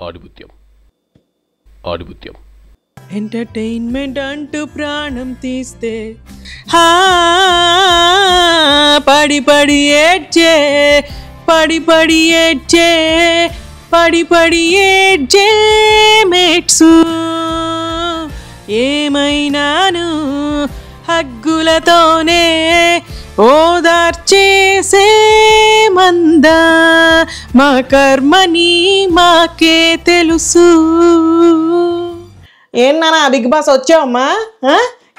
ఆడిపుత్యం ఆడిపుత్యం entertainment అంటూ ప్రాణం తీస్తే పడి పడి ఏడ్చే పడి పడి ఏడ్చే పడి పడి ఏడ్చే మేట్సు ఏమైనాను హగ్గులతోనే ఓదార్చేసే మందా మా కర్మని మాకే తెలుసు. ఏంటన్నా బిగ్ బాస్ వచ్చావమ్మా?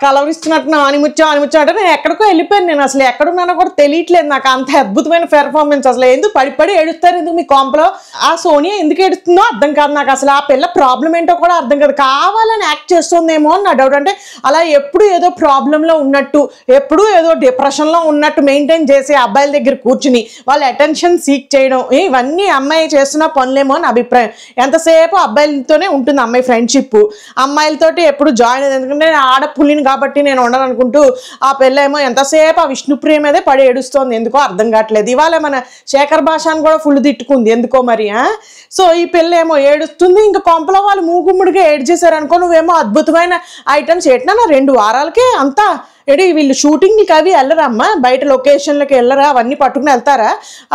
కలవరిస్తున్నట్టు ఆనిముచ్చావు అంటే నేను ఎక్కడికో వెళ్ళిపోయాను. నేను అసలు ఎక్కడున్నానో కూడా తెలియట్లేదు. నాకు అంత అద్భుతమైన పెర్ఫార్మెన్స్. అసలు ఎందుకు పడి పడి ఏడుస్తారు ఎందుకు మీ కాంప్లో? ఆ సోనియా ఎందుకు ఏడుస్తుందో అర్థం కాదు నాకు. అసలు ఆ పిల్ల ప్రాబ్లం ఏంటో కూడా అర్థం కాదు. కావాలని యాక్ట్ చేస్తుందేమో అని నా డౌట్. అంటే అలా ఎప్పుడు ఏదో ప్రాబ్లంలో ఉన్నట్టు, ఎప్పుడు ఏదో డిప్రెషన్లో ఉన్నట్టు మెయింటైన్ చేసి అబ్బాయిల దగ్గర కూర్చుని వాళ్ళ అటెన్షన్ సీక్ చేయడం, ఇవన్నీ అమ్మాయి చేస్తున్న పనులేమో అని అభిప్రాయం. ఎంతసేపు అబ్బాయిలతోనే ఉంటుంది అమ్మాయి ఫ్రెండ్షిప్. అమ్మాయిలతోటి ఎప్పుడు జాయిన్ అయ్యేది. ఎందుకంటే ఆడపుల్లిని కాబట్టి నేను ఉండను అనుకుంటూ ఆ పిల్లేమో ఎంతసేపు ఆ విష్ణుప్రియ మీదే పడి ఏడుస్తోంది. ఎందుకో అర్థం కావట్లేదు. ఇవాళ మన శేఖర్ భాషను కూడా ఫుల్ తిట్టుకుంది ఎందుకో మరి. సో ఈ పిల్ల ఏమో ఏడుస్తుంది. ఇంకా కొంపలో వాళ్ళు మూకుమ్ముడిగా ఏడ్చేశారు అనుకో. నువ్వేమో అద్భుతమైన ఐటమ్స్ ఎట్నా 2 వారాలకే అంతా ఏడి వీళ్ళు షూటింగ్కి అవి వెళ్ళరమ్మా, బయట లొకేషన్లకి వెళ్ళరా? అవన్నీ పట్టుకుని వెళ్తారా?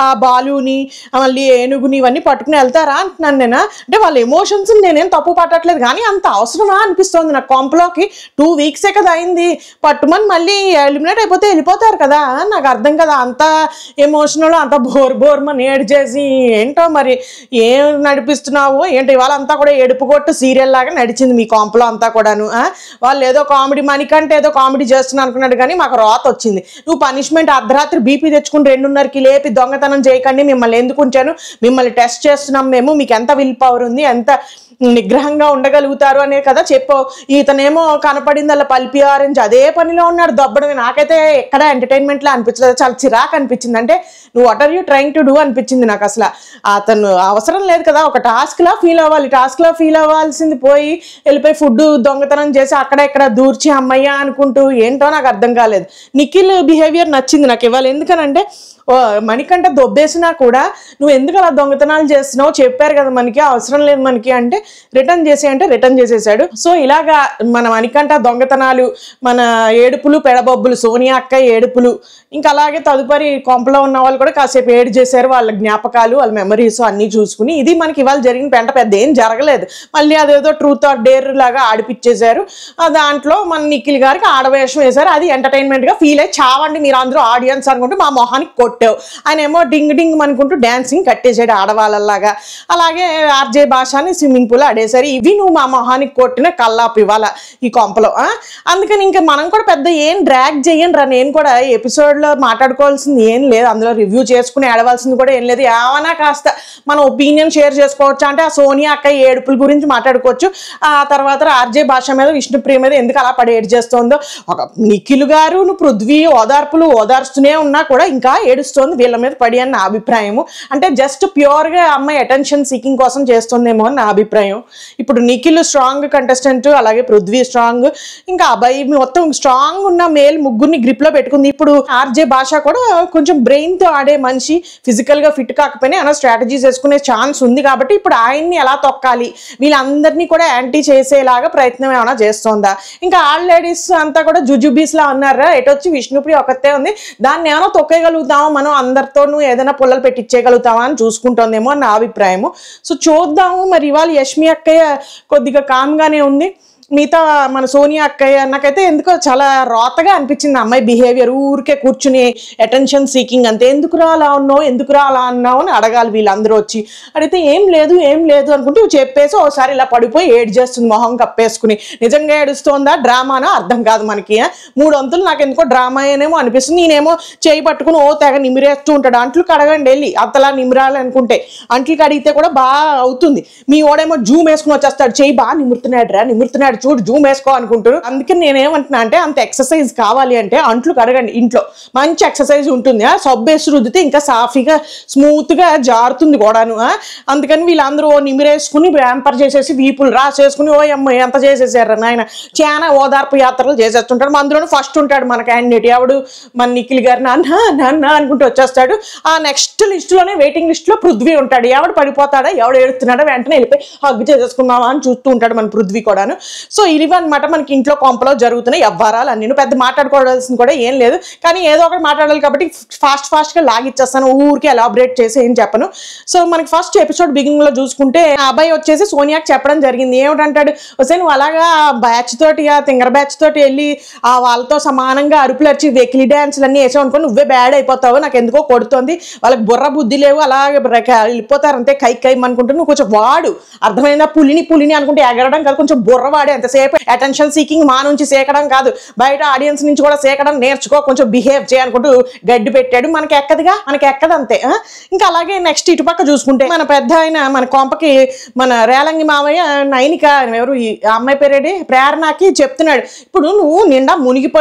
ఆ బాలుని మళ్ళీ ఏనుగుని ఇవన్నీ పట్టుకుని వెళ్తారా అంటున్నాను నేను. అంటే వాళ్ళ ఎమోషన్స్ నేనేం తప్పు పట్టట్లేదు, కానీ అంత అవసరమా అనిపిస్తుంది నాకు. కాంప్లోకి 2 వీక్సే కదా అయింది, పట్టుమని మళ్ళీ ఎలిమినేట్ అయిపోతే వెళ్ళిపోతారు కదా. నాకు అర్థం కదా అంత ఎమోషనల్, అంత బోర్మని ఏడు చేసి ఏంటో మరి ఏం నడిపిస్తున్నావో ఏంటో. ఇవాళ అంతా కూడా ఏడుపు కొట్టు సీరియల్ లాగా నడిచింది మీ కాంప్లో అంతా కూడాను. వాళ్ళు ఏదో కామెడీ మణికంటే ఏదో కామెడీ చేస్తున్నారు అనుకున్నాడు, కానీ మాకు రాత వచ్చింది. నువ్వు పనిష్మెంట్ అర్ధరాత్రి బీపీ తెచ్చుకుని 2:30కి లేపి దొంగతనం చేయకండి, మిమ్మల్ని ఎందుకు ఉంచాను, మిమ్మల్ని టెస్ట్ చేస్తున్నాం మేము, మీకు ఎంత విల్ పవర్ ఉంది, ఎంత నిగ్రహంగా ఉండగలుగుతారు అనే కదా చెప్పావు. ఇతనేమో కనపడింది అలా పల్పి ఆరెంజ్ అదే పనిలో ఉన్నాడు దొబ్బడమే. నాకైతే ఎక్కడ ఎంటర్టైన్మెంట్లో అనిపించలేదు, చాలా చిరాకు అనిపించింది. అంటే నువ్వు what are you trying to do అనిపించింది నాకు. అసలు అతను అవసరం లేదు కదా, ఒక టాస్క్లా ఫీల్ అవ్వాలి. టాస్క్లా ఫీల్ అవ్వాల్సింది పోయి వెళ్ళిపోయి ఫుడ్ దొంగతనం చేసి అక్కడ ఇక్కడ దూర్చి అమ్మయ్య అనుకుంటూ ఏంటో నాకు అర్థం కాలేదు. నిఖిల్ బిహేవియర్ నచ్చింది నాకు ఇవాళ. ఎందుకనంటే మణికంట దొబ్బేసినా కూడా నువ్వు ఎందుకు అలా దొంగతనాలు చేస్తున్నావు, చెప్పారు కదా మనకి, అవసరం లేదు మనకి అంటే రిటర్న్ చేసి అంటే రిటర్న్ చేసేసాడు. సో ఇలాగా మన మణికంట దొంగతనాలు, మన ఏడుపులు పెడబొబ్బులు, సోనియా అక్క ఏడుపులు, ఇంకా అలాగే తదుపరి కొంపలో ఉన్న వాళ్ళు కూడా కాసేపు ఏడు చేశారు. వాళ్ళ జ్ఞాపకాలు, వాళ్ళ మెమరీస్ అన్నీ చూసుకుని ఇది మనకి ఇవాళ జరిగిన పెద్ద ఏం జరగలేదు. మళ్ళీ అదేదో ట్రూత్ ఆర్ డేర్ లాగా ఆడిపిచ్చేశారు. దాంట్లో మన నిఖిల్ గారికి ఆడవేషం వేశారు. అది ఎంటర్టైన్మెంట్గా ఫీల్ అయ్యి చావండి మీరు అందరూ ఆడియన్స్ అనుకుంటూ మా మొహానికి కొట్టావు. ఆయన ఏమో డింగ్ డింగ్ అనుకుంటూ డాన్సింగ్ కట్టేసాడు ఆడవాళ్ళలాగా. అలాగే ఆర్జే భాషని స్విమ్మింగ్ పూల్ ఆడేశారు. ఇవి నువ్వు మా మొహానికి కొట్టిన కల్లాపు ఇవాళ ఈ కొంపలో. అందుకని ఇంకా మనం కూడా పెద్ద ఏం డ్రాగ్ చేయండి రా. నేను కూడా ఎపిసోడ్లో మాట్లాడుకోవాల్సింది ఏం లేదు, అందులో రివ్యూ చేసుకుని ఆడవలసింది కూడా ఏం లేదు. ఏమన్నా కాస్త మన ఒపీనియన్ షేర్ చేసుకోవచ్చు. అంటే ఆ సోనియా అక్క ఏడుపుల గురించి మాట్లాడుకోవచ్చు. ఆ తర్వాత ఆర్జే భాష మీద విష్ణుప్రియ మీద ఎందుకు అలా పడి ఏడు చేస్తుందో. ఒక నిఖిల్ గారు నువ్వు పృథ్వీ ఓదార్పులు ఓదార్స్తూనే ఉన్నా కూడా ఇంకా ఏడుస్తోంది వీళ్ళ మీద పడి అని నా అభిప్రాయము. అంటే జస్ట్ ప్యూర్గా అమ్మాయి అటెన్షన్ సీకింగ్ కోసం చేస్తుందేమో అని నా అభిప్రాయం. ఇప్పుడు నిఖిల్ స్ట్రాంగ్ కంటెస్టెంట్, అలాగే పృథ్వీ స్ట్రాంగ్, ఇంకా అబ్బాయి మొత్తం స్ట్రాంగ్ ఉన్న మేల్ ముగ్గురిని గ్రిప్లో పెట్టుకుంది. ఇప్పుడు ఆర్జే భాష కూడా కొంచెం బ్రెయిన్తో ఆడే మనిషి, ఫిజికల్గా ఫిట్ కాకపోయినా అలా స్ట్రాటజీస్ వేసుకునే ఛాన్స్ ఉంది. కాబట్టి ఇప్పుడు ఆయన్ని ఎలా తొక్కాలి, వీళ్ళందరినీ కూడా యాంటీ చేసేలాగా ప్రయత్నం ఏమైనా చేస్తోందా? ఇంకా ఆల్ లేడీస్ అంతా కూడా జుజుబీస్లా ఉన్నారా, ఎటొచ్చి విష్ణుప్రియ ఒకతే ఉంది, దాన్ని ఏమైనా తొక్కేయగలుగుతామో మనం అందరితోనూ ఏదైనా పుల్లలు పెట్టించేయగలుగుతామా అని చూసుకుంటోందేమో అని నా అభిప్రాయము. సో చూద్దాము. మరి ఇవాళ యష్మి అక్కయ్య కొద్దిగా కామ్గానే ఉంది. మిగతా మన సోనియా అక్కయ్య నాకైతే ఎందుకో చాలా రోతగా అనిపించింది అమ్మాయి బిహేవియర్. ఊరికే కూర్చుని అటెన్షన్ సీకింగ్ అంతే. ఎందుకురా అలా ఉన్నావు, ఎందుకురా అలా అన్నావు అని అడగాలి వీళ్ళందరూ వచ్చి. అడిగితే ఏం లేదు అనుకుంటే చెప్పేసి ఒకసారి ఇలా పడిపోయి ఏడు చేస్తుంది మొహం కప్పేసుకుని. నిజంగా ఏడుస్తోందా డ్రామానో అర్థం కాదు మనకి. 3 వంతులు నాకు ఎందుకో డ్రామా ఏనేమో అనిపిస్తుంది. నేనేమో చేయి పట్టుకుని తెగ నిమిరేస్తూ ఉంటాడు. అంట్లు కడగండి వెళ్ళి, అంతలా నిమిరాలి అనుకుంటే అంట్లు కడిగితే కూడా బాగా అవుతుంది. మీ ఓడేమో జూమ్ వేసుకుని వచ్చేస్తాడు, చేయి బాగా నిమురుతున్నాడు చూడు జూమ్ వేసుకో అనుకుంటారు. అందుకని నేనేమంటున్నా అంటే అంత ఎక్సర్సైజ్ కావాలి అంటే అంట్లు కడగండి, ఇంట్లో మంచి ఎక్సర్సైజ్ ఉంటుంది. సబ్బు వేసి రుద్దితే ఇంకా సాఫీగా స్మూత్ గా జారుతుంది కూడాను. అందుకని వీళ్ళందరూ నిమిరేసుకుని వ్యాంపర్ చేసేసి వీపులు రాసేసుకుని ఓ అమ్మ ఎంత చేసేసారు నాయన, చాలా ఓదార్పు యాత్రలు చేసేస్తుంటాడు. అందులోనూ ఫస్ట్ ఉంటాడు మన క్యాండిడేట్ ఎవడు, మన నిఖిల్ గారు నాన్న అనుకుంటూ వచ్చేస్తాడు. ఆ నెక్స్ట్ లిస్ట్ లోనే వెయిటింగ్ లిస్ట్ లో పృథ్వీ ఉంటాడు. ఎవడు పడిపోతాడా ఎవడు ఏడుస్తున్నాడో వెంటనే వెళ్ళిపోయి హగ్ చేసేసుకుందామా అని చూస్తూ ఉంటాడు మన పృథ్వీ కూడాను. సో ఇవి అనమాట మనకి ఇంట్లో కొంపలో జరుగుతున్నాయి వ్యవహారాలు అన్ని. పెద్ద మాట్లాడుకోవాల్సింది కూడా ఏం లేదు, కానీ ఏదో ఒకటి మాట్లాడాలి కాబట్టి ఫాస్ట్ గా లాగిచ్చేస్తాను, ఊరికి ఎలాబరేట్ చేసి ఏం చెప్పను. సో మనకి ఫస్ట్ ఎపిసోడ్ బిగినింగ్ లో చూసుకుంటే అబ్బాయి వచ్చేసి సోనియాకి చెప్పడం జరిగింది. ఏమిటంటాడు, వస్తే నువ్వు అలాగా బ్యాచ్ తోటి తింగర బ్యాచ్ తోటి వెళ్ళి వాళ్ళతో సమానంగా అరుపులు వచ్చి వెకిలి డాన్సులు అన్ని వేసావు అనుకో నువ్వే బ్యాడ్ అయిపోతావు, నాకు ఎందుకో కొడుతోంది, వాళ్ళకి బుర్ర బుద్ధి లేవు, అలాగే వెళ్ళిపోతారు అంతే కై అనుకుంటూ నువ్వు కొంచెం వాడు, అర్థమైందా, పులిని అనుకుంటే ఎగరడం కాదు, కొంచెం బుర్ర వాడే, అంతసేపు అటెన్షన్ సీకింగ్ మా నుంచి సేకడం కాదు, బయట ఆడియన్స్ నుంచి కూడా సేకడం నేర్చుకో, కొంచెం బిహేవ్ చేయనుకుంటూ గడ్డి పెట్టాడు. మనకి ఎక్కదిగా, మనకి ఎక్కదంతే. ఇంకా అలాగే నెక్స్ట్ ఇటుపక్క చూసుకుంటే మన పెద్ద ఆయన మన కొంపకి మన రేలంగి మావయ్య నైనిక ఎవరు ఈ అమ్మాయి పేరేడి ప్రేరణకి చెప్తున్నాడు, ఇప్పుడు నువ్వు నిండా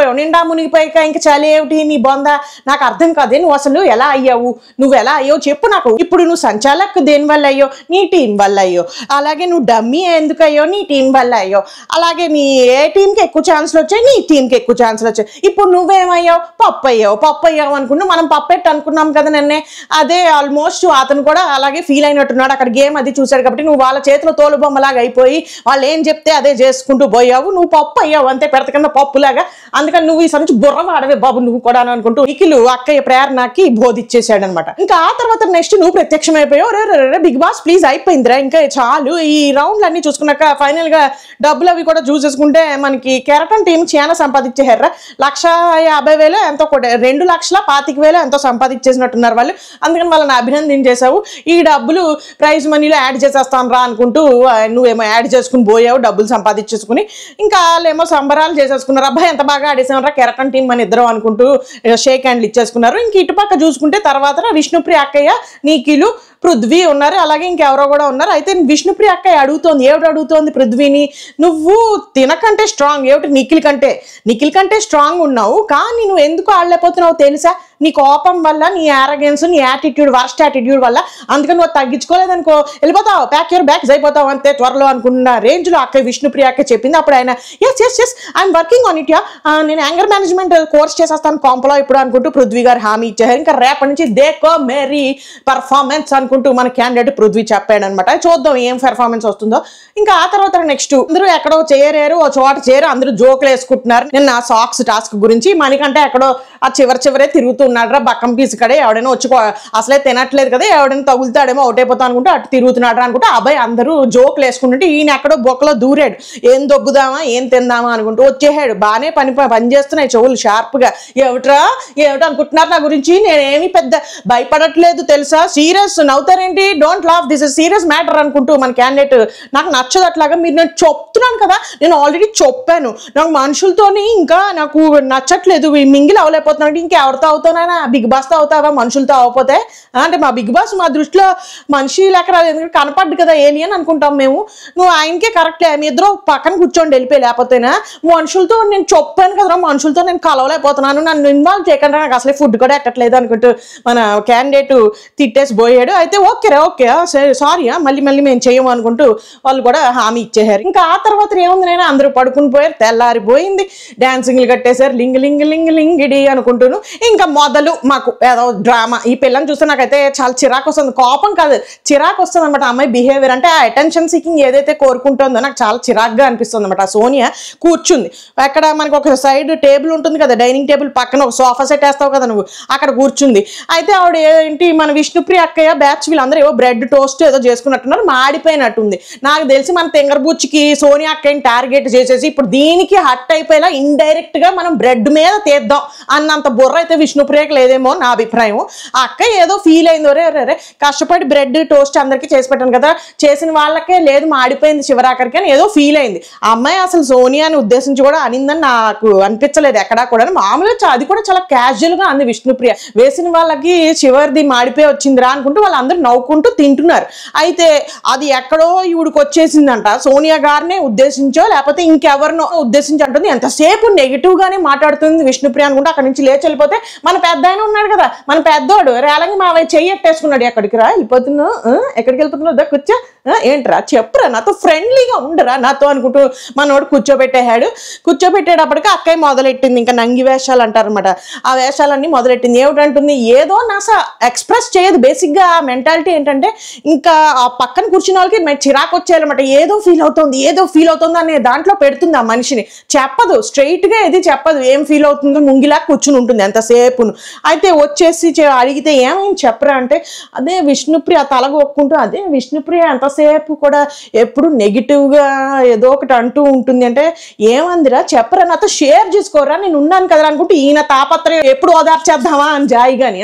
మునిగిపోయాక ఇంకా చలి ఏమిటి నీ బొంద, నాకు అర్థం కాదే, నువ్వు అసలు ఎలా అయ్యావు, నువ్వు ఎలా అయ్యావు చెప్పు నాకు. ఇప్పుడు నువ్వు సంచాలక్ దేని వల్ల అయ్యో, నీ టీం వల్ల అయ్యో, అలాగే నువ్వు డమ్మీ ఎందుకు అయ్యో, నీ టీం వల్ల అయ్యో, అలాగే నీ ఏ టీంకి ఎక్కువ ఛాన్స్లు వచ్చాయి, నీ టీంకి ఎక్కువ ఛాన్స్లు వచ్చాయి. ఇప్పుడు నువ్వేమయ్యావు, పప్పు అయ్యావు అనుకున్నా, మనం పప్పెట్టు అనుకున్నాం కదా నన్నే, అదే ఆల్మోస్ట్ అతను కూడా అలాగే ఫీల్ అయినట్టున్నాడు. అక్కడ గేమ్ అది చూశాడు కాబట్టి నువ్వు వాళ్ళ చేతిలో తోలుబొమ్మలాగా అయిపోయి వాళ్ళు ఏం చెప్తే అదే చేసుకుంటూ పోయావు, నువ్వు పప్పు అయ్యావు అంతే, పెడత కింద పప్పులాగా, అందుకని నువ్వు ఈ సంచి బుర్ర వాడవే బాబు నువ్వు కూడా అనుకుంటూ నిఖిల్ అక్కయ్య ప్రేరణకి బోధిచ్చేసాడు అనమాట. ఇంకా ఆ తర్వాత నెక్స్ట్ నువ్వు ప్రత్యక్షం అయిపోయావు, రే బిగ్ బాస్ ప్లీజ్ అయిపోయిందిరా ఇంకా చాలు, ఈ రౌండ్లు అన్ని చూసుకున్నాక ఫైనల్ గా డబ్బులు అవి కూడా చూసేసుకుంటే మనకి కెరటన్ టీం చాలా సంపాదించేహారా, 1,50,000 ఎంతో 2,25,000 ఎంతో సంపాదించేసినట్టున్నారు వాళ్ళు. అందుకని వాళ్ళని అభినందించేసావు, ఈ డబ్బులు ప్రైజ్ మనీలో యాడ్ చేసేస్తాను రా అనుకుంటూ నువ్వేమో యాడ్ చేసుకుని పోయావు డబ్బులు సంపాదించేసుకుని. ఇంకా వాళ్ళేమో సంబరాలు చేసేసుకున్నారు, అబ్బాయి ఎంత బాగా ఆడేసామరా కెరటన్ టీం మన ఇద్దరం అనుకుంటూ షేక్ హ్యాండ్లు ఇచ్చేసుకున్నారు. ఇంక ఇటుపక్క చూసుకుంటే తర్వాత విష్ణుప్రియ అక్కయ్య నిఖిల్ పృథ్వీ ఉన్నారు, అలాగే ఇంకెవరో కూడా ఉన్నారు. అయితే విష్ణుప్రియ అక్కయ్య అడుగుతోంది పృథ్వీని, నువ్వు తినకంటే స్ట్రాంగ్ ఏమిటి నిఖిల్ కంటే స్ట్రాంగ్ ఉన్నావు, కానీ నువ్వు ఎందుకు ఆడలేకపోతున్నావు తెలుసా, నీ కోపం వల్ల, నీ యారగెన్స్, నీ యాటిట్యూడ్, వర్స్ట్ యాటిట్యూడ్ వల్ల, అందుకని నువ్వు తగ్గించుకోలేదనుకో వెళ్ళిపోతావు, ప్యాక్ యువర్ బ్యాగ్స్ అయిపోతావు అంతే త్వరలో అనుకున్న రేంజ్ లో అక్క విష్ణుప్రియ అక్క చెప్పింది. అప్పుడు ఆయన yes I'm working on it, నేను యాంగర్ మేనేజ్మెంట్ కోర్స్ చేసేస్తాను కాంప్లో ఇప్పుడు అనుకుంటూ పృథ్వీ గారు హామీ ఇచ్చారు. ఇంకా రేపటి నుంచి దేకో మేరీ పర్ఫార్మెన్స్ అనుకుంటూ మన క్యాండిడేట్ పృథ్వీ చెప్పాడు అనమాట. చూద్దాం ఏం పెర్ఫార్మెన్స్ వస్తుందో. ఇంకా ఆ తర్వాత నెక్స్ట్ అందరూ ఎక్కడో చేరారు, ఓ చోట చేరు, అందరూ జోకులు వేసుకుంటున్నారు. నేను ఆ సాక్స్ టాస్క్ గురించి, మనకంటే ఎక్కడో ఆ చివరే తిరుగుతున్నాడు రా బక్కం పీసు కడే, ఎవడైనా వచ్చి అసలే తినట్లేదు కదా, ఎవడైనా తగులుతాడేమో అవుటైపోతా అనుకుంటే అటు తిరుగుతున్నాడు అనుకుంటే అబ్బాయి అందరూ జోకులు వేసుకుంటుంటే ఈయన ఎక్కడో బొక్కలో దూరాడు, ఏం దొబ్బుదామా ఏం తిందామా అనుకుంటూ వచ్చేసాడు. బాగానే పని చేస్తున్నాయి చెవులు షార్ప్ గా. ఏమిటో అనుకుంటున్నారు నా గురించి, నేనేమి పెద్ద భయపడట్లేదు తెలుసా, సీరియస్ నవ్వుతారేంటి, don't laugh, this is serious matter అనుకుంటూ మన క్యాండిడేట్. నాకు నచ్చదు అట్లాగా, మీరు నేను చెప్తున్నాను కదా, నేను ఆల్రెడీ చెప్పాను, నాకు మనుషులతోని ఇంకా నాకు నచ్చట్లేదు, మింగిల్ అవ్వలేకపోతున్నాను, ఇంకెవరితో అవుతానా, బిగ్ బాస్ తో అవుతావా మనుషులతో అవ్వకపోతే, అంటే మా బిగ్ బాస్ మా దృష్టిలో మనిషి లెక్క రాదు, ఎందుకంటే కనపడ్డు కదా ఏలియన్ అనుకుంటాం మేము, నువ్వు ఆయనకే కరెక్ట్లే, మీ ఇద్దరు పక్కన కూర్చోండి వెళ్ళిపోయి, లేకపోతేనా మనుషులతో నేను చెప్పాను కదరా, మనుషులతో నేను కలవలేకపోతున్నాను, నన్ను ఇన్వాల్వ్ చేయకుండా నాకు అసలే ఫుడ్ కూడా ఎట్టట్లేదు అనుకుంటూ మన క్యాండిడేట్ తిట్టేసి పోయాడు. అయితే ఓకే సారీ మళ్ళీ మేము చేయము అనుకుంటూ వాళ్ళు కూడా హామీ ఇచ్చేసారు. ఇంకా ఆ తర్వాత ఏముంది, నేను అందరూ పడుకుని పోయారు, తెల్లారిపోయింది, డాన్సింగ్లు కట్టేశారు, లింగిడి అనుకుంటూను. ఇంకా మొదలు మాకు ఏదో డ్రామా, ఈ పిల్లని చూస్తే నాకైతే చాలా చిరాకు వస్తుంది, కోపం కాదు చిరాకు వస్తుంది అనమాట. అమ్మాయి బిహేవియర్ అంటే ఆ అటెన్షన్ సీకింగ్ ఏదైతే కోరుకుంటుందో నాకు చాలా చిరాకుగా అనిపిస్తుంది అనమాట. సోనియా కూర్చుంది అక్కడ, మనకు ఒక సైడ్ టేబుల్ ఉంటుంది కదా, డైనింగ్ టేబుల్ పక్కన ఒక సోఫా సెట్ వేస్తావు కదా నువ్వు, అక్కడ కూర్చుంది. అయితే ఆవిడ ఏంటి మన విష్ణుప్రియ అక్కయ్య బ్యాచ్ వీళ్ళందరూ ఏవో బ్రెడ్ టోస్ట్ ఏదో చేసుకున్నట్టున్నారు, మాడిపోయినట్టుంది. నాకు తెలిసి మన తెంగరబుచ్చికి సోనియా అక్కయ్యని టార్గెట్ చేసేసి ఇప్పుడు దీనికి హట్ అయిపోయేలా ఇండైరెక్ట్ గా మనం బ్రెడ్ మీద తీద్దాం అన్నంత బుర్ర అయితే విష్ణుప్రియ విష్ణుప్రియకి లేదేమో నా అభిప్రాయం. ఆ అక్క ఏదో ఫీల్ అయిందో, రే కష్టపడి బ్రెడ్ టోస్ట్ అందరికీ చేసి పెట్టాను కదా, చేసిన వాళ్ళకే లేదు మాడిపోయింది చివరాఖరికి అని ఏదో ఫీల్ అయింది. ఆ అమ్మాయి అసలు సోనియాని ఉద్దేశించి కూడా అనిందని నాకు అనిపించలేదు ఎక్కడా కూడా. మామూలుగా అది కూడా చాలా క్యాజువల్ గా అంది విష్ణుప్రియ. వేసిన వాళ్ళకి చివరిది మాడిపోయి వచ్చిందిరా అనుకుంటూ వాళ్ళందరూ నవ్వుకుంటూ తింటున్నారు. అయితే అది ఎక్కడో ఈవిడికి వచ్చేసిందంట. సోనియా గారినే ఉద్దేశించో లేకపోతే ఇంకెవరినో ఉద్దేశించి అంటుంది. ఎంతసేపు నెగిటివ్ గానే మాట్లాడుతుంది విష్ణుప్రియ అనుకుంటే అక్కడి నుంచి లేచి వెళ్ళిపోతే మన పెద్ద ఆయన ఉన్నాడు కదా, మన పెద్దోడు రేలంగి మా చెయ్యి ఎట్టేసుకున్నాడు. ఎక్కడికి రా వెళ్ళిపోతున్నావు, ఎక్కడికి వెళ్ళిపోతున్నావు, కూర్చో, ఏంట్రా చెప్పురా, నాతో ఫ్రెండ్లీగా ఉండరా నాతో అనుకుంటూ మనోడు కూర్చోబెట్టేటప్పటికి అక్కయ్య మొదలెట్టింది ఇంకా నంగి వేషాలు అంటారనమాట. ఆ వేషాలన్నీ మొదలెట్టింది. ఏమిటంటుంది, ఏదో నాస ఎక్స్ప్రెస్ చేయదు. బేసిక్ గా మెంటాలిటీ ఏంటంటే ఇంకా ఆ పక్కన కూర్చున్న వాళ్ళకి చిరాకు వచ్చేయాలన్నమాట. ఏదో ఫీల్ అవుతుంది అనే దాంట్లో పెడుతుంది ఆ మనిషిని. చెప్పదు, స్ట్రైట్ గా ఏది చెప్పదు. ఏం ఫీల్ అవుతుందో ముంగిలా కూర్చుని ఉంటుంది ఎంతసేపును. అయితే వచ్చేసి అడిగితే ఏమేమి చెప్పరా అంటే అదే విష్ణుప్రియ తలగొక్కుంటూ అదే విష్ణుప్రియ ఎంతసేపు కూడా ఎప్పుడు నెగిటివ్ గా ఏదో ఒకటి అంటూ ఉంటుంది. అంటే ఏమందిరా చెప్పరా, నాతో షేర్ చేసుకోరా, నేను ఉన్నాను కదా అనుకుంటే ఈయన తాపత్రయం ఎప్పుడు ఓదార్చేద్దామా అని జాయిగాని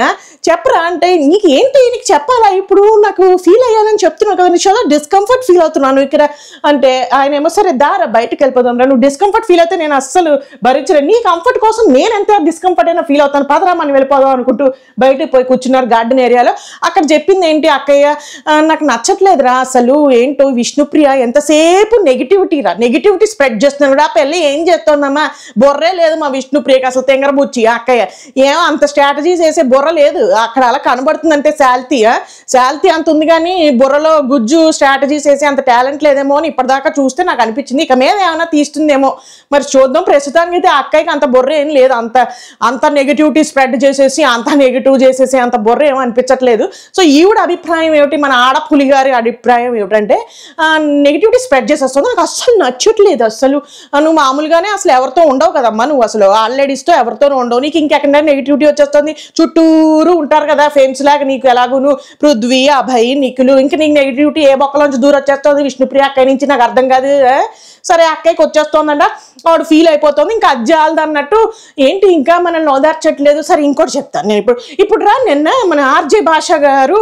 చెప్పరా అంటే నీకు ఏంటి, నీకు చెప్పాలా, ఇప్పుడు నాకు ఫీల్ అయ్యానని చెప్తున్నావు కదా, చాలా డిస్కంఫర్ట్ ఫీల్ అవుతున్నాను ఇక్కడ అంటే ఆయన ఏమో సరే దారా బయటకు వెళ్ళిపోతాం రా, నువ్వు డిస్కంఫర్ట్ ఫీల్ అయితే నేను అస్సలు భరించలేను, నీ కంఫర్ట్ కోసం నేను ఎంత డిస్కంఫర్ట్ అయినా ఫీల్ అవుతాను, పదరా మనం వెళ్ళిపోదాం అనుకుంటూ బయటకు పోయి కూర్చున్నారు గార్డెన్ ఏరియాలో. అక్కడ చెప్పింది ఏంటి అక్కయ్య, నాకు నచ్చట్లేదురా అసలు, ఏంటో విష్ణుప్రియ ఎంతసేపు నెగిటివిటీ స్ప్రెడ్ చేస్తున్నాడు. ఆ పెళ్ళి ఏం చేస్తోందమ్మా, బొర్రే లేదు మా విష్ణుప్రియకి అసలు, తెంగరబుచ్చి అక్కయ్య ఏమో అంత స్ట్రాటజీస్ వేసే బుర్ర లేదు అక్కడ, అలా కనబడుతుందంటే శాల్తీ అంత ఉంది కానీ బుర్రలో గుజ్జు స్ట్రాటజీస్ వేసి అంత టాలెంట్ లేదేమో అని ఇప్పటిదాకా చూస్తే నాకు అనిపించింది. ఇక మీద ఏమైనా తీస్తుందేమో మరి చూద్దాం. ప్రస్తుతానికి అయితే అక్కయ్యకి అంత బుర్ర ఏం లేదు, అంత నెగిటివిటీ స్ప్రెడ్ చేసేసి అంత నెగిటివ్ చేసేసి అంత బుర్ర ఏమో అనిపించట్లేదు. సో ఈవిడ అభిప్రాయం ఏమిటి, మన ఆడపులి గారి అభిప్రాయం ఏమిటంటే నెగిటివిటీ స్ప్రెడ్ చేసేస్తుంది, నాకు అస్సలు నచ్చట్లేదు. అసలు నువ్వు మామూలుగానే అసలు ఎవరితో ఉండవు కదమ్మా, నువ్వు అసలు ఆల్రెడీస్తో ఎవరితోనూ ఉండవు, నీకు ఇంకెక్కడ నెగిటివిటీ వచ్చేస్తుంది, చుట్టూరు ఉంటారు కదా ఫ్రెండ్స్ లాగా నీకు, ఎలాగూ నువ్వు పృథ్వీ అభయ్ నిఖిలు, ఇంక నీకు నెగిటివిటీ ఏ బొక్కలోంచి దూరం వచ్చేస్తుంది విష్ణుప్రియ అక్కడి నుంచి, నాకు అర్థం కాదు. సరే అక్కయ్యకి వచ్చేస్తోందంట, వాడు ఫీల్ అయిపోతుంది, ఇంకా అజ్జాలది అన్నట్టు ఏంటి ఇంకా మనల్ని ఓదార్చట్లేదు. సరే ఇంకోటి చెప్తాను నేను ఇప్పుడు రా, నిన్న మన ఆర్జే భాష గారు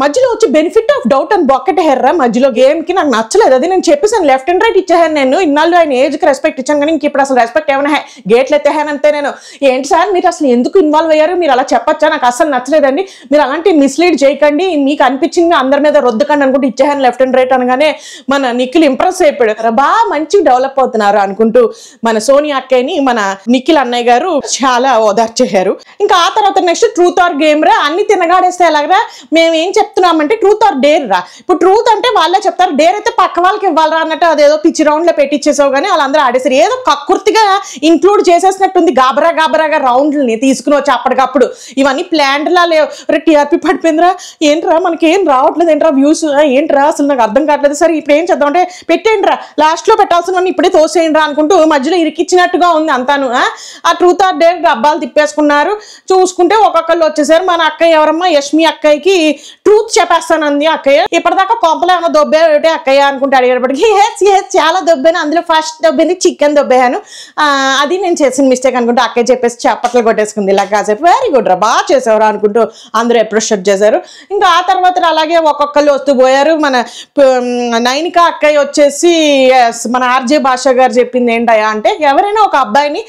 మధ్యలో వచ్చి బెనిఫిట్ ఆఫ్ డౌట్ అని బొక్కటేర్రా మధ్యలో గేమ్కి, నాకు నచ్చలేదు అది, నేను చెప్పేసాను లెఫ్ట్ అండ్ రైట్ ఇచ్చేసాను, నేను ఇన్నాళ్ళు ఆయన ఏజ్కి రెస్పెక్ట్ ఇచ్చాను కానీ ఇంక ఇప్పుడు అసలు రెస్పెక్ట్ ఏమైనా గేట్లు ఎత్తేహానంతే. నేను ఏంటి సార్ మీరు అసలు ఎందుకు ఇన్వాల్వ్ అయ్యారు, మీరు అలా చెప్పచ్చా, నాకు అసలు నచ్చలేదండి, మీరు అలాంటి మిస్లీడ్ చేయకండి, మీకు అనిపించింది అందరి మీద రొద్దుకండి అనుకుంటూ ఇచ్చేహాను లెఫ్ట్ అండ్ రైట్ అనగానే మన నిఖిల్ ఇంప్రెస్ అయిపోయాడు, బాగా మంచి డెవలప్ అవుతున్నారు అనుకుంటూ మన సోనియా అక్కయ్యని మన నిఖిల్ అన్నయ్య గారు చాలా ఓదార్చేశారు. ఇంకా ఆ తర్వాత నెక్స్ట్ ట్రూత్ ఆర్ గేమ్ రా, అన్ని తినగాడేస్తే ఎలాగరా, మేము ఏం చెప్తున్నామంటే ట్రూత్ ఆర్ డేర్ రా. ఇప్పుడు ట్రూత్ అంటే వాళ్ళే చెప్తారు, డేర్ అయితే పక్క వాళ్ళకి ఇవ్వాలరా అన్నట్టు అదేదో పిచ్చి రౌండ్ లో పెట్టించేసావు కానీ వాళ్ళందరూ ఆడేసారు. ఏదో కక్కుర్తిగా ఇంక్లూడ్ చేసేసినట్టుంది గాబరాగా రౌండ్లని తీసుకుని వచ్చి అప్పటికప్పుడు. ఇవన్నీ ప్లాండ్ లా లేవు. టీఆర్పీ పడిపోయిందిరా, ఏంట్రా మనకి ఏం రావట్లేదు, ఏంట్రా వ్యూస్ ఏంట్రా అసలు నాకు అర్థం కావట్లేదు, సరే ఇప్పుడు ఏం చేద్దాం అంటే పెట్టేయండి రా, లాస్ట్ లో పెట్టాల్సిన ఇప్పుడే తోసేయండి రా అనుకుంటూ మధ్యలో ఇరికిచ్చినట్టుగా ఉంది అంతాను. ఆ ట్రూత్ ఆర్ డేర్ డబ్బాలు తిప్పేసుకున్నారు. చూసుకుంటే ఒక్కొక్కళ్ళు వచ్చేసారు. మన అక్కయ్య ఎవరమ్మా, యష్మి అక్కయ్యకి ట్రూత్ చెప్పేస్తానంది అక్కయ్య. ఇప్పటిదాకా కొంపలో ఏమన్నా దొబ్బే ఒకటే అక్కయ్య అనుకుంటే అడిగేటప్పటికి చాలా దొబ్బాను, అందులో ఫస్ట్ దొబ్బింది చికెన్ దొబ్బేయాను, అది నేను చేసిన మిస్టేక్ అనుకుంటూ అక్కయ్య చెప్పేసి చప్పట్లు కొట్టేసుకుంది. ఇలా కాసేపు వెరీ గుడ్ రా, బాగా చేసేవారు అనుకుంటూ అందరూ అప్రిషియేట్ చేశారు. ఇంకా ఆ తర్వాత అలాగే ఒక్కొక్కళ్ళు వస్తూ పోయారు. మన నైనిక అక్కయ్య వచ్చేసి మన ఆర్జే భాష గారు చెప్పింది ఏంటయ్యా అంటే, ఎవరైనా ఒక అబ్బాయిని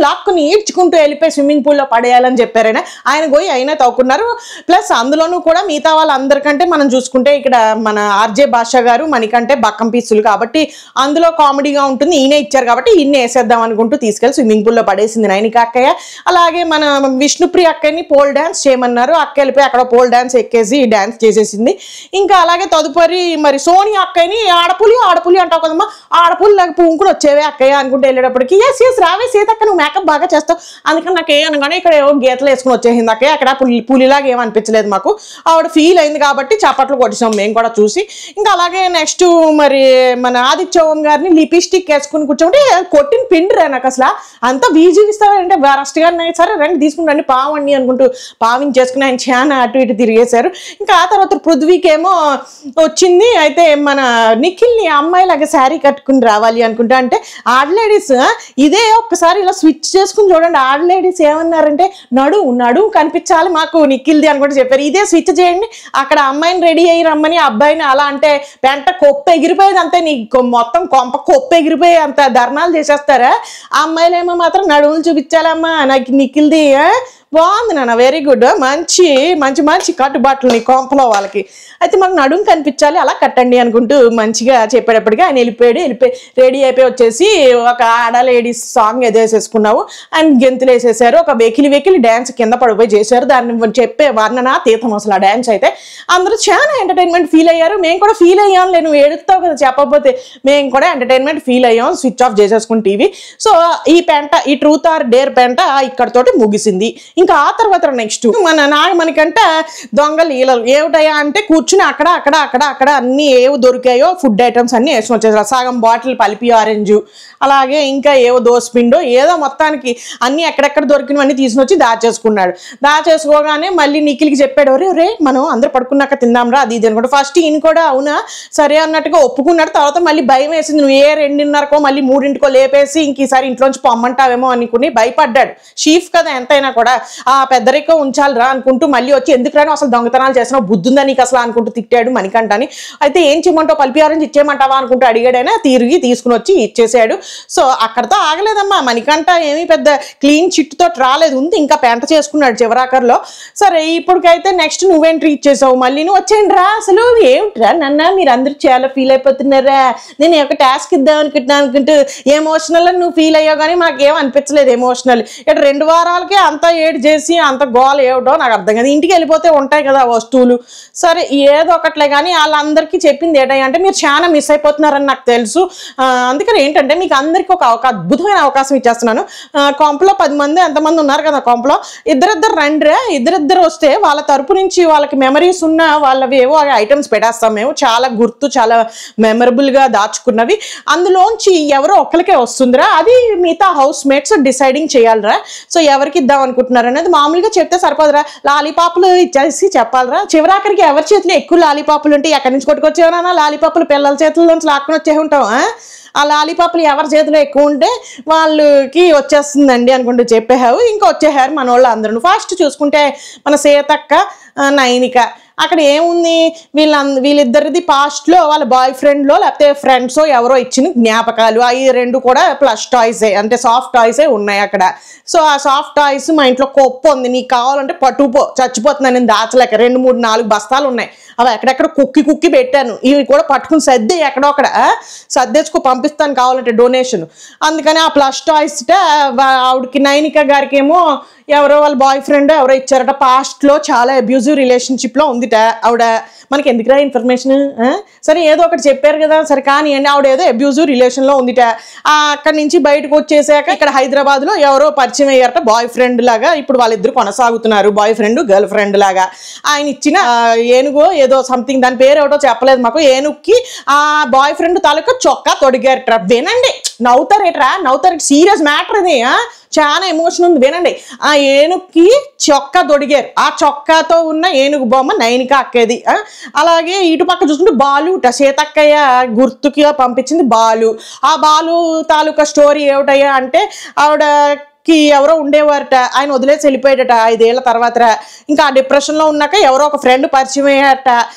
లాక్కుని ఈడ్చుకుంటూ వెళ్ళిపోయి స్విమ్మింగ్ పూల్లో పడేయాలని చెప్పారైనా, ఆయన పోయి అయినా తవ్వుకున్నారు. ప్లస్ అందులోనూ కూడా మిగతా వాళ్ళందరికంటే మనం చూసుకుంటే ఇక్కడ మన ఆర్జే భాష గారు మనకంటే బక్కం పీసులు కాబట్టి అందులో కామెడీగా ఉంటుంది, ఈయనే ఇచ్చారు కాబట్టి ఈయన వేసేద్దాం అనుకుంటూ తీసుకెళ్ళి స్విమ్మింగ్ పూల్లో పడేసింది నైనిక అక్కయ్య. అలాగే మన విష్ణుప్రియ అక్కయ్యని పోల్ డాన్స్ చేయమన్నారు, అక్క వెళ్ళిపోయి అక్కడ పోల్ డాన్స్ ఎక్కేసి డాన్స్ చేసేసింది. ఇంకా అలాగే తదుపరి మరి సోనియా అక్కయ్యని ఆడపులి అంటావు కదమ్మా, ఆడపులి లాగా పూంకుని వచ్చేవే అక్కయ్య అనుకుంటే వెళ్ళేటప్పటికి ఎస్ రావే సీతక్క నువ్వు మేకప్ బాగా చేస్తావు, అందుకని నాకు ఏమనగానే ఇక్కడ ఏవో గీతలు వేసుకుని వచ్చేసింది అక్కయ్య. అక్కడ పులిలాగా ఏమనిపించలేదు మాకు, ఆవిడ ఫీల్ అయింది కాబట్టి చప్పట్లు కొట్టేసాం మేము కూడా చూసి. ఇంకా అలాగే నెక్స్ట్ మరి మన ఆదిత్య ఓం గారిని లిప్స్టిక్ వేసుకుని కూర్చోండి, కొట్టిన పిండిరా నాకు అసలు అంతా వీజీగిస్తారంటే వరస్ట్ గా సరే రండి తీసుకుని రండి పావండి అనుకుంటూ పావించేసుకుని ఆయన చాలా అటు ఇటు తిరిగేశారు. ఇంకా ఆ తర్వాత పృథ్వీకేమో వచ్చింది. అయితే మన నిఖిల్ని అమ్మాయిలాగా శారీ కట్టుకుని రావాలి అనుకుంటా అంటే ఆడలేడీస్ ఇదే ఒక్కసారి ఇలా స్విచ్ చేసుకుని చూడండి. ఆడలేడీస్ ఏమన్నారంటే నడు కనిపించాలి మాకు నిఖిల్ది అని కూడా చెప్పారు. ఇదే స్విచ్ చేయండి, అక్కడ అమ్మాయిని రెడీ అయ్యి రమ్మని అబ్బాయిని అలా అంటే పెంట కొప్పు ఎగిరిపోయేది అంతే, నీకు మొత్తం కొంప కొప్పు ఎగిరిపోయి అంత ధర్నాలు చేసేస్తారా? ఆ అమ్మాయిలేమో మాత్రం నడువులు చూపించాలమ్మా నాకు నిఖిల్ది. బాగుంది నాన్న, వెరీ గుడ్, మంచి మంచి మంచి కట్టుబాట్లు నీ కొంపలో వాళ్ళకి. అయితే మాకు నడుము కనిపించాలి అలా కట్టండి అనుకుంటూ మంచిగా చెప్పేటప్పటికి ఆయన వెళ్ళిపోయి రెడీ అయిపోయి వచ్చేసి ఒక ఆడ లేడీస్ సాంగ్ ఎదేసేసుకున్నావు అండ్ గెంతులు వేసేసారు. ఒక వెకిలి డ్యాన్స్ కింద పడిపోయి చేశారు. దాన్ని చెప్పే వర్ణన తీర్థం అసలు ఆ డ్యాన్స్ అయితే. అందరూ చాలా ఎంటర్టైన్మెంట్ ఫీల్ అయ్యారు. మేము కూడా ఫీల్ అయ్యాం. నువ్వు ఏడుస్తావు కదా చెప్పకపోతే, మేము కూడా ఎంటర్టైన్మెంట్ ఫీల్ అయ్యాం. స్విచ్ ఆఫ్ చేసేసుకుని టీవీ. సో ఈ ట్రూత్ ఆర్ డేర్ పెంట ఇక్కడతోటి ముగిసింది. ఇంకా ఆ తర్వాత నెక్స్ట్ మనకంట దొంగ లీలలు ఏమిటయా అంటే కూర్చుని అక్కడ అన్ని ఏవో దొరికాయో ఫుడ్ ఐటమ్స్ అన్ని వేసుకొని వచ్చేసారు. సగం బాటిల్ పలిపి ఆరెంజ్, అలాగే ఇంకా ఏవో దోసపిండో ఏదో మొత్తానికి అన్ని ఎక్కడెక్కడ దొరికినవన్నీ తీసుకొచ్చి దాచేసుకోగానే మళ్ళీ నిఖిల్కి చెప్పాడు, రే మనం అందరు పడుకున్నాక తిందాంరా అది ఇది అనుకుంటా. ఫస్ట్ ఈయన కూడా అవునా సరే అన్నట్టుగా ఒప్పుకున్నాడు. తర్వాత మళ్ళీ భయం వేసింది, నువ్వు 2:30కో మళ్ళీ 3 లేపేసి ఇంక ఈసారి ఇంట్లోంచి పొమ్మంటావేమో అనుకుని భయపడ్డాడు. షీఫ్ కదా ఎంతైనా కూడా ఆ పెద్దరికం ఉంచాలిరా అనుకుంటూ మళ్ళీ వచ్చి ఎందుకు రాను అసలు దొంగతనాలు చేసినావు బుద్ధుందా నీకు అసలు అనుకుంటూ తిట్టాడు మణికంఠని. అయితే ఏం చేయమంటావు పల్పి ఆరెంజ్ ఇచ్చేయమంటావా అనుకుంటూ అడిగాడైనా తిరిగి తీసుకుని వచ్చి ఇచ్చేసాడు. సో అక్కడతో ఆగలేదమ్మా మణికంఠ, ఏమీ పెద్ద క్లీన్ చిట్ తోటి రాలేదు, ఉంది ఇంకా పెంట చేసుకున్నాడు చివరాకర్లో. సరే ఇప్పటికైతే నెక్స్ట్ నువ్వేం ట్రీట్ చేసావు, మళ్ళీ నువ్వు వచ్చేయండి రా. అసలు ఏమిట్రా నన్న మీరు అందరూ చాలా ఫీల్ అయిపోతున్నారా, నేను ఒక టాస్క్ ఇద్దాం అనుకుంటూ ఎమోషనల్ నువ్వు ఫీల్ అయ్యావు కానీ మాకేం అనిపించలేదు ఎమోషనల్. ఇక్కడ 2 వారాలకే అంతా ఏడు చేసి అంత గోల్ ఏమిటో నాకు అర్థం కాదు. ఇంటికి వెళ్ళిపోతే ఉంటాయి కదా వస్తువులు, సరే ఏదో ఒకట్లే. కానీ వాళ్ళందరికీ చెప్పింది ఏంటంటే మీరు చాలా మిస్ అయిపోతున్నారని నాకు తెలుసు. అందుకని ఏంటంటే మీకు అందరికీ ఒక అద్భుతమైన అవకాశం ఇచ్చేస్తున్నాను. కొంపలో 10 మంది ఎంతమంది ఉన్నారు కదా కొంపలో, ఇద్దరిద్దరు రండిరా. ఇద్దరిద్దరు వస్తే వాళ్ళ తరపు నుంచి వాళ్ళకి మెమరీస్ ఉన్న వాళ్ళవి ఏవో ఐటమ్స్ పెట్టేస్తాం మేము, చాలా గుర్తు చాలా మెమరబుల్గా దాచుకున్నవి. అందులోంచి ఎవరో ఒక్కరికే వస్తుందిరా, అది మిగతా హౌస్ మేట్స్ డిసైడింగ్ చేయాలిరా. సో ఎవరికి ఇద్దాం అనుకుంటున్నారు అనేది మామూలుగా చెప్తే సరిపోదురా, లాలీపాపులు ఇచ్చేసి చెప్పాలిరా. చివరాఖరికి ఎవరి చేతిలో ఎక్కువ లాలీపాపులు ఉంటే ఎక్కడి నుంచి కొట్టుకొచ్చేవనా లాలీపాపులు పిల్లల చేతుల నుంచి లాక్కుని వచ్చే ఉంటాం. ఆ లాలీపాపులు ఎవరి చేతిలో ఎక్కువ ఉంటే వాళ్ళకి వచ్చేస్తుందండి అనుకుంటూ చెప్పేహావు. ఇంకా వచ్చేహారు మన వాళ్ళు అందరూ. ఫస్ట్ చూసుకుంటే మన సీతక్క నైనిక, అక్కడ ఏముంది వీళ్ళిద్దరిది పాస్ట్లో వాళ్ళ బాయ్ ఫ్రెండ్లో లేకపోతే ఫ్రెండ్సో ఎవరో ఇచ్చిన జ్ఞాపకాలు. అవి 2 కూడా ప్లస్ టాయ్సే, అంటే సాఫ్ట్ టాయ్సే ఉన్నాయి అక్కడ. సో ఆ సాఫ్ట్ టాయ్స్ మా ఇంట్లో కొప్పు ఉంది, నీకు కావాలంటే పట్టుపో, చచ్చిపోతున్నాను నేను దాచలేక. 2, 3, 4 బస్తాలు ఉన్నాయి, అవి ఎక్కడెక్కడ కుక్కి పెట్టాను. ఇవి కూడా పట్టుకుని సర్ది ఎక్కడో అక్కడ సర్దేసుకు పంపిస్తాను కావాలంటే డొనేషన్. అందుకని ఆ ప్లస్ టాయ్స్ ఆవిడకి నైనిక గారికి ఏమో ఎవరో వాళ్ళ బాయ్ ఫ్రెండ్ ఎవరో ఇచ్చారట. పాస్ట్లో చాలా అబ్యూజివ్ రిలేషన్షిప్లో ఉందిట ఆవిడ. మనకి ఎందుకురా ఇన్ఫర్మేషన్, సరే ఏదో ఒకటి చెప్పారు కదా సరే కానీ అండి, ఆవిడ ఏదో అబ్యూజివ్ రిలేషన్లో ఉందిట. అక్కడి నుంచి బయటకు వచ్చేసాక ఇక్కడ హైదరాబాద్లో ఎవరో పరిచయం అయ్యారట బాయ్ ఫ్రెండ్ లాగా. ఇప్పుడు వాళ్ళిద్దరు కొనసాగుతున్నారు, బాయ్ ఫ్రెండ్ గర్ల్ ఫ్రెండ్ లాగా. ఆయన ఇచ్చిన ఏనుగో ఏదో సంథింగ్ దాని పేరు ఏమిటో చెప్పలేదు మాకు, ఏనుగుకి ఆ బాయ్ ఫ్రెండ్ తాలూకా చొక్కా తొడిగారట. వినండి, నవ్వుతారేట్రా సీరియస్ మ్యాటర్ ఇది, చాలా ఎమోషన్ ఉంది వినండి. ఆ ఏనుగుకి చొక్కా తొడిగారు, ఆ చొక్కాతో ఉన్న ఏనుగు బొమ్మ నైనిక అక్కేది. అలాగే ఇటు పక్క చూసుకుంటే బాలు సీతక్కయ్య గుర్తుకి పంపించింది బాలు. ఆ బాలు తాలూకా స్టోరీ ఏమిటయ్యా అంటే ఆవిడకి ఎవరో ఉండేవారట, ఆయన వదిలేసి వెళ్ళిపోయాడట 5 ఏళ్ల తర్వాత. ఇంకా ఆ డిప్రెషన్లో ఉన్నాక ఎవరో ఒక ఫ్రెండ్ పరిచయం అయ్యారట.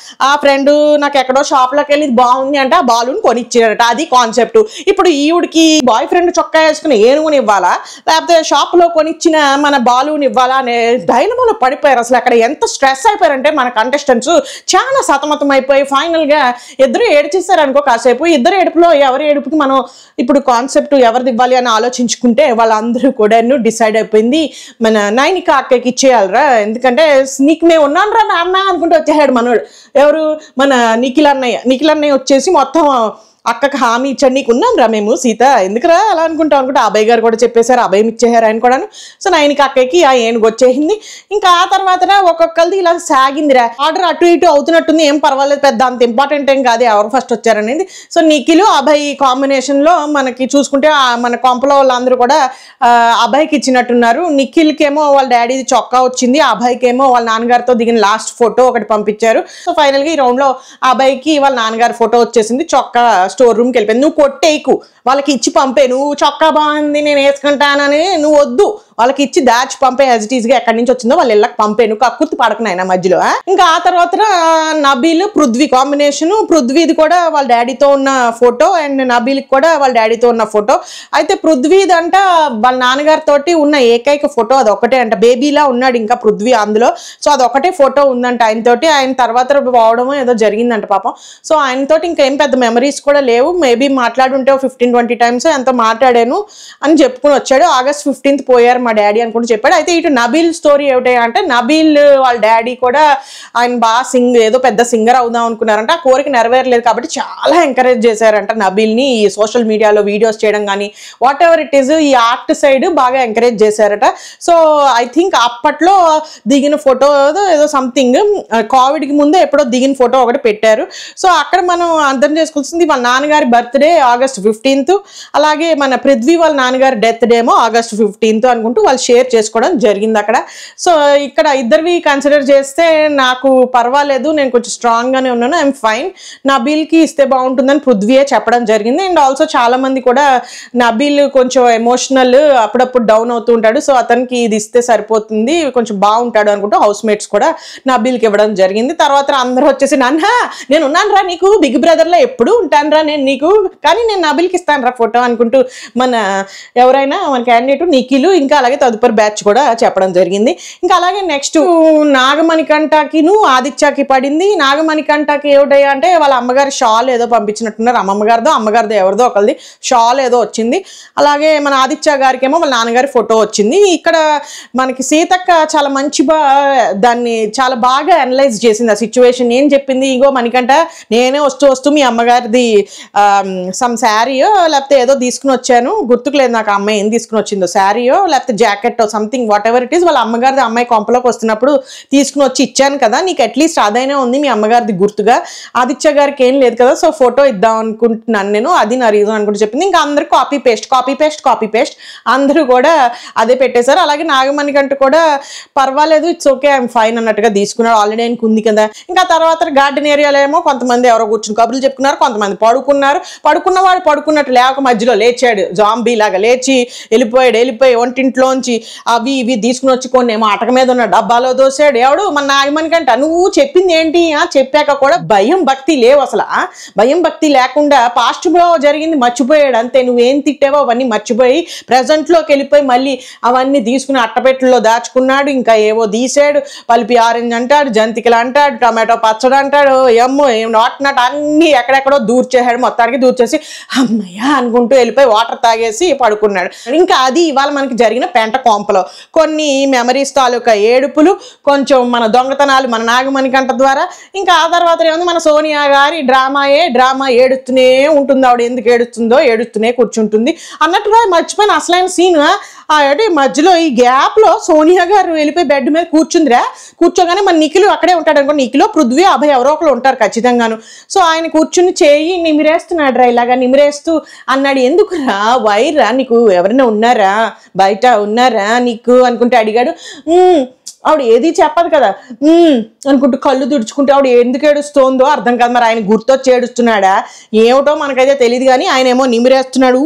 ఆ ఫ్రెండ్ నాకు ఎక్కడో షాప్లోకి వెళ్ళి ఇది బాగుంది అంటే ఆ బాలుని కొనిచ్చారట. అది కాన్సెప్ట్. ఇప్పుడు ఈవిడికి బాయ్ ఫ్రెండ్ చొక్కా వేసుకుని ఏనుగుని ఇవ్వాలా లేకపోతే షాప్లో కొనిచ్చిన మన బాలుని ఇవ్వాలా అనే డైలమాలో పడిపోయారు. అసలు అక్కడ ఎంత స్ట్రెస్ అయిపోయారంటే మన కంటెస్టెంట్స్ చాలా సతమతం అయిపోయి ఫైనల్గా ఇద్దరు ఏడ్చేస్తారు అనుకో కాసేపు. ఇద్దరు ఏడుపులో ఎవరి ఏడుపుకి మనం ఇప్పుడు కాన్సెప్ట్ ఎవరిది ఇవ్వాలి అని ఆలోచించుకుంటే వాళ్ళందరూ కూడా డిసైడ్ అయిపోయింది మన నైనిక అక్కకి ఇచ్చేయాలరా. ఎందుకంటే నీకు మేము ఉన్నాను రా నాన్న అనుకుంటూ వచ్చేసాడు మనోడు. ఎవరు మన నిఖిల్ అన్నయ్య వచ్చేసి మొత్తం అక్కకి హామీ ఇచ్చాడు, నీకు ఉన్నాం రా మేము సీత ఎందుకురా అలా అనుకుంటాం అనుకుంటే అభయ్ గారు కూడా చెప్పేశారు, అభయం ఇచ్చేసారు ఆయన కూడాను. సో నైనిక అక్కకి ఆ ఏనుగు వచ్చేసింది. ఇంకా ఆ తర్వాత ఒక్కొక్కరిది ఇలా సాగిందిరా. ఆర్డర్ అటు ఇటు అవుతున్నట్టుంది, ఏం పర్వాలేదు, పెద్ద అంత ఇంపార్టెంట్ ఏం కాదు ఎవరు ఫస్ట్ వచ్చారనేది. సో నిఖిల్ అభయ్ కాంబినేషన్లో మనకి చూసుకుంటే మన కొంపలో వాళ్ళందరూ కూడా అభయ్కి ఇచ్చినట్టున్నారు. నిఖిల్కి ఏమో వాళ్ళ డాడీది చొక్కా వచ్చింది, అభయ్కి ఏమో వాళ్ళ నాన్నగారితో దిగిన లాస్ట్ ఫోటో ఒకటి పంపించారు. సో ఫైనల్గా ఈ రౌండ్లో అభయ్కి వాళ్ళ నాన్నగారి ఫోటో వచ్చేసింది, చొక్కా స్టోర్ రూమ్కి వెళ్ళిపోయింది. నువ్వు కొట్టేయకు, వాళ్ళకి ఇచ్చి పంపే. నువ్వు చొక్కా బాగుంది నేను వేసుకుంటానని నువ్వు వద్దు, వాళ్ళకి ఇచ్చి దాచి పంపే. యాజ్ ఇట్ ఈస్ గా ఎక్కడి నుంచి వచ్చిందో వాళ్ళ ఇళ్ళకి పంపే. నువ్వు కక్కుర్తి పడకనైనా మధ్యలో. ఇంకా ఆ తర్వాత నబీల్ పృథ్వీ కాంబినేషన్. పృథ్వీది కూడా వాళ్ళ డాడీతో ఉన్న ఫోటో అండ్ నబీల్కి కూడా వాళ్ళ డాడీతో ఉన్న ఫోటో. అయితే పృథ్వీది అంట వాళ్ళ నాన్నగారితో ఉన్న ఏకైక ఫోటో అది ఒకటే అంట. బేబీలా ఉన్నాడు ఇంకా పృథ్వీ అందులో. సో అదొకటే ఫోటో ఉందంట ఆయనతోటి. ఆయన తర్వాత పోవడం ఏదో జరిగిందంట పాపం. సో ఆయనతోటి ఇంకేం పెద్ద మెమరీస్ కూడా లేవు. మేబీ మాట్లాడుంటే 15-20 టైమ్స్ ఎంతో మాట్లాడాను అని చెప్పుకుని వచ్చాడు. August 15th పోయారు మా డాడీ అనుకుంటూ చెప్పాడు. అయితే ఇటు నబీల్ స్టోరీ ఏమిటి అంటే, నబీల్ వాళ్ళ డాడీ కూడా ఆయన బాగా ఏదో పెద్ద సింగర్ అవుదాం అనుకున్నారంట. ఆ కోరిక నెరవేరలేదు కాబట్టి చాలా ఎంకరేజ్ చేశారంట నబీల్ని. ఈ సోషల్ మీడియాలో వీడియోస్ చేయడం కానీ వాట్ ఎవర్ ఇట్ ఈస్, ఈ ఆర్ట్ సైడ్ బాగా ఎంకరేజ్ చేశారట. సో ఐ థింక్ అప్పట్లో దిగిన ఫోటో ఏదో సంథింగ్ కోవిడ్కి ముందే ఎప్పుడో దిగిన ఫోటో ఒకటి పెట్టారు. సో అక్కడ మనం అర్థం చేసుకోవాల్సింది వాళ్ళ నాన్నగారి బర్త్డే August 15th, అలాగే మన పృథ్వీ వాళ్ళ నాన్నగారి డెత్ డేమో August 15th అనుకుంటూ వాళ్ళు షేర్ చేసుకోవడం జరిగింది అక్కడ. సో ఇక్కడ ఇద్దరివి కన్సిడర్ చేస్తే నాకు పర్వాలేదు, నేను కొంచెం స్ట్రాంగ్గానే ఉన్నాను, ఐఎమ్ ఫైన్. నబీల్కి ఇస్తే బాగుంటుందని పృథ్వీయే చెప్పడం జరిగింది. అండ్ ఆల్సో చాలా మంది కూడా నబీల్ కొంచెం ఎమోషనల్, అప్పుడప్పుడు డౌన్ అవుతూ ఉంటాడు, సో అతనికి ఇది ఇస్తే సరిపోతుంది, కొంచెం బాగుంటాడు అనుకుంటూ హౌస్ మేట్స్ కూడా నబీల్కి ఇవ్వడం జరిగింది. తర్వాత అందరూ వచ్చేసి నాన్న నేను ఉన్నాను రా నీకు, బిగ్ బ్రదర్లో ఎప్పుడు ఉంటాను రా నేను నీకు, కానీ నేను నబీల్కి ఇస్తాను రా ఫోటో అనుకుంటూ మన ఎవరైనా మన క్యాండిడేట్ నిఖిల్ ఇంకా అలాగే తదుపరి బ్యాచ్ కూడా చెప్పడం జరిగింది. ఇంకా అలాగే నెక్స్ట్ నాగమణికంఠకిను ఆదిత్యకి పడింది. నాగమణికంఠకి ఏమిటయ్యా అంటే వాళ్ళ అమ్మగారి షాల్ ఏదో పంపించినట్టున్నారు, అమ్మగారిదో ఎవరిదో ఒకరిది షాల్ ఏదో వచ్చింది. అలాగే మన ఆదిత్య గారికి ఏమో వాళ్ళ నాన్నగారి ఫోటో వచ్చింది. ఇక్కడ మనకి సీతక్క చాలా దాన్ని చాలా బాగా అనలైజ్ చేసింది ఆ సిచ్యువేషన్. ఏం చెప్పింది, ఇగో మణికంఠ నేనే వస్తూ మీ అమ్మగారిది సమ్ శారీయో లేకపోతే ఏదో తీసుకుని వచ్చాను, గుర్తుకు లేదు నాకు అమ్మాయి ఏం తీసుకుని వచ్చిందో, శారీయో లేకపోతే జాకెట్టో something whatever it is, వాళ్ళ అమ్మగారిది అమ్మాయి కొంపలోకి వస్తున్నప్పుడు తీసుకుని వచ్చి ఇచ్చాను కదా, నీకు అట్లీస్ట్ అదైనా ఉంది మీ అమ్మగారిది గుర్తుగా, ఆదిత్య గారికి ఏం లేదు కదా, సో ఫోటో ఇద్దాం అనుకుంటున్నాను నేను, అది నా రీజన్ అనుకుంటూ చెప్పింది. ఇంకా అందరూ కాపీ పేస్ట్ అందరూ కూడా అదే పెట్టేశారు. అలాగే నాగమణికంఠ కూడా పర్వాలేదు, ఇట్స్ ఓకే ఐఎమ్ ఫైన్ అన్నట్టుగా తీసుకున్నాడు, ఆల్రెడీ ఆయనకు ఉంది కదా. ఇంకా తర్వాత గార్డెన్ ఏరియాలో ఏమో కొంతమంది ఎవరో కూర్చుని కబుర్లు చెప్పుకున్నారు, కొంతమంది పడుకున్నవాడు పడుకున్నట్టు లేక మధ్యలో లేచాడు, జాంబీ లాగా లేచి వెళ్ళిపోయి వంటింట్లోంచి అవి ఇవి తీసుకుని వచ్చి కొన్ని ఏమో అటక మీద ఉన్న డబ్బాలో దోసాడు. ఎవడు మన నాగమణికంఠ, నువ్వు చెప్పింది ఏంటి, చెప్పాక కూడా భయం భక్తి లేవు అసలు. భయం భక్తి లేకుండా పాస్ట్ లో జరిగింది మర్చిపోయాడు అంతే. నువ్వేం తిట్టావో అవన్నీ మర్చిపోయి ప్రెజెంట్లోకి వెళ్ళిపోయి మళ్ళీ అవన్నీ తీసుకుని అట్టపెట్టెల్లో దాచుకున్నాడు. ఇంకా ఏవో తీసాడు, పల్పి ఆరెంజ్ అంటాడు, జంతికలు అంటాడు, టమాటో పచ్చడి అంటాడు, ఏమో ఏం నాట్ అన్ని ఎక్కడెక్కడో దూర్చేసాడు. మొత్తానికి దూర్చేసి అమ్మయ్య అనుకుంటూ వెళ్ళిపోయి వాటర్ తాగేసి పడుకున్నాడు. ఇంకా అది ఇవాళ మనకి జరిగిన పెంట కొంపలో కొన్ని మెమరీస్ తాలూకా ఏడుపులు, కొంచెం మన దొంగతనాలు మన నాగమణికంఠ ద్వారా. ఇంకా ఆ తర్వాత ఏముంది మన సోనియా గారి డ్రామా ఏడుస్తూనే ఉంటుంది. ఆవిడ ఎందుకు ఏడుస్తూనే కూర్చుంటుంది అన్నట్టుగా మర్చిపోయిన అసలైన సీన్ అంటే మధ్యలో ఈ గ్యాప్ లో సోనియా గారు వెళ్ళిపోయి బెడ్ మీద కూర్చోగానే మన నిఖిల్ అక్కడే ఉంటాడు అనుకో, నిఖిల్ పృథ్వీ అభయ్ ఎవరో ఒకరు ఉంటారు ఖచ్చితంగాను. సో ఆయన కూర్చుని చేయి నిమిరేస్తున్నాడు రా, ఇలాగా నిమిరేస్తూ అన్నాడు. ఎందుకురా వైరా, నీకు ఎవరైనా ఉన్నారా, బయట ఉన్నారా నీకు అనుకుంటే అడిగాడు. ఆవిడ ఏది చెప్పదు కదా అనుకుంటూ కళ్ళు తుడుచుకుంటే ఆవిడ ఎందుకు ఏడుస్తోందో అర్థం కాదు. మరి ఆయన గుర్తొచ్చి ఏడుస్తున్నాడా ఏమిటో మనకైతే తెలియదు, కానీ ఆయన ఏమో నిమిరేస్తున్నాడు.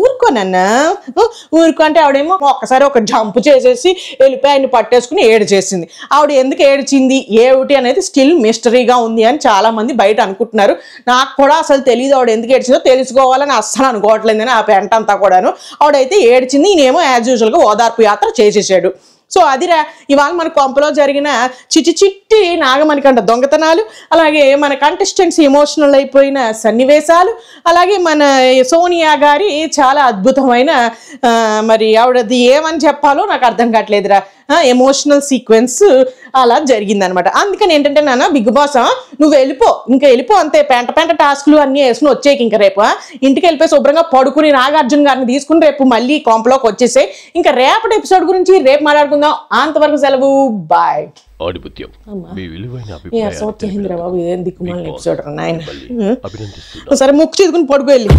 ఊరుకో అంటే ఆవిడేమో ఒక్కసారి ఒక జంప్ చేసేసి వెళ్ళిపోయి ఆయన్ని పట్టేసుకుని ఏడ్చేసింది. ఆవిడ ఎందుకు ఏడ్చింది ఏమిటి అనేది స్టిల్ మిస్టరీగా ఉంది అని చాలా మంది బయట అనుకుంటున్నారు. నాకు కూడా అసలు తెలియదు ఆవిడ ఎందుకు ఏడ్చిందో, తెలుసుకోవాలని అస్సలు అనుకోవట్లేదని ఆ పెంట అంతా కూడాను. ఆవిడైతే ఏడ్చింది, ఈయనేమో యాజ్ యూజువల్గా ఓదార్పు యాత్ర చేసేసాడు. సో అదిరా ఇవాళ మన కొంపలో జరిగిన చిట్టి నాగమణికంఠ దొంగతనాలు, అలాగే మన కంటెస్టెంట్స్ ఎమోషనల్ అయిపోయిన సన్నివేశాలు, అలాగే మన సోనియా గారి చాలా అద్భుతమైన మరి ఆవిడది ఏమని చెప్పాలో నాకు అర్థం కావట్లేదురా, ఎమోషనల్ సీక్వెన్స్ అలా జరిగిందనమాట. అందుకని ఏంటంటే నాన్న బిగ్ బాస్ నువ్వు వెళ్ళిపో అంతే, పెంట టాస్క్లు అన్నీ వేసుకుని వచ్చేకి. ఇంకా రేపు ఇంటికి వెళ్ళిపోయి శుభ్రంగా పడుకుని నాగార్జున గారిని తీసుకుని రేపు మళ్ళీ కొంపలోకి వచ్చేసాయి. ఇంకా రేపటి ఎపిసోడ్ గురించి రేపు మాట్లాడుకుందాం. అంతవరకు సెలవు, బాయ్. ఆడిపుత్యం మీ విలువైన అభిప్రాయాలు సరే ముక్కు చదువుకుని పడుకు వెళ్ళి.